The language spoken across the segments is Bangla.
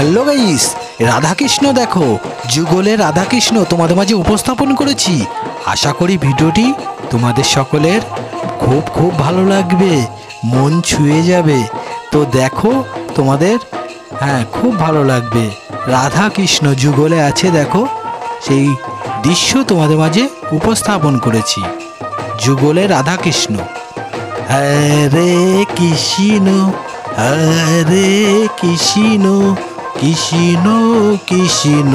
হ্যালো গাইস, রাধাকৃষ্ণ দেখো, যুগলের রাধাকৃষ্ণ তোমাদের মাঝে উপস্থাপন করেছি। আশা করি ভিডিওটি তোমাদের সকলের খুব খুব ভালো লাগবে, মন ছুঁয়ে যাবে। তো দেখো, তোমাদের খুব ভালো লাগবে। রাধাকৃষ্ণ যুগলে আছে, দেখো সেই দৃশ্য তোমাদের মাঝে উপস্থাপন করেছি। যুগলে রাধাকৃষ্ণ। হরে কৃষ্ণ হরে কৃষ্ণ কৃষ্ণ কৃষ্ণ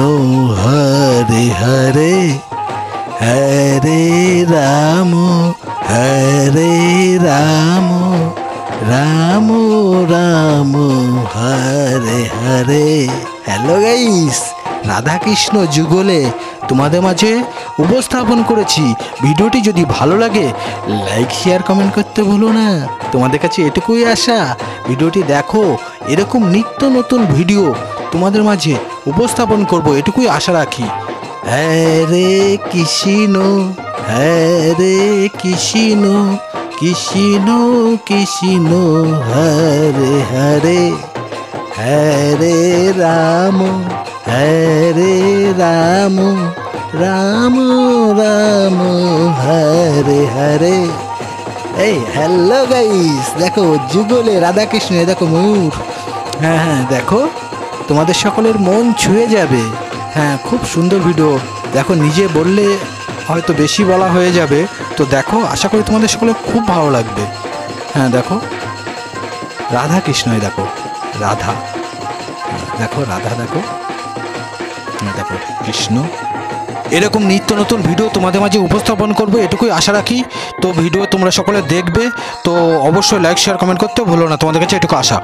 হরে হরে, হরে রাম রাম রাম হরে হরে। হ্যালো গাইস, রাধাকৃষ্ণ যুগলে তোমাদের মাঝে উপস্থাপন করেছি। ভিডিওটি যদি ভালো লাগে লাইক শেয়ার কমেন্ট করতে ভুলো না। তোমাদের কাছে এটুকুই আশা, ভিডিওটি দেখো, এরকম নিত্য নতুন ভিডিও তোমাদের মাঝে উপস্থাপন করব, এটুকুই আশা রাখি। হরে কৃষ্ণ কৃষ্ণ কৃষ্ণ হরে হরে, হরে রাম রাম রাম হরে হরে। এই হ্যালো গাইস, দেখো যুগলে রাধাকৃষ্ণ, দেখো ময়ূর। হ্যাঁ দেখো, তোমাদের সকলের মন ছুঁয়ে যাবে। খুব সুন্দর ভিডিও। দেখো, নিজে বললে হয়তো বেশি বলা হয়ে যাবে, তো দেখো, আশা করি তোমাদের সকলের খুব ভালো লাগবে। দেখো রাধাকৃষ্ণই, দেখো রাধা, দেখো রাধা, দেখো দেখো কৃষ্ণ। এরকম নিত্য নতুন ভিডিও তোমাদের মাঝে উপস্থাপন করবো, এটুকুই আশা রাখি। তো ভিডিও তোমরা সকলে দেখবে, তো অবশ্যই লাইক শেয়ার কমেন্ট করতে ভুলো না। তোমাদের কাছে এটুকু আশা।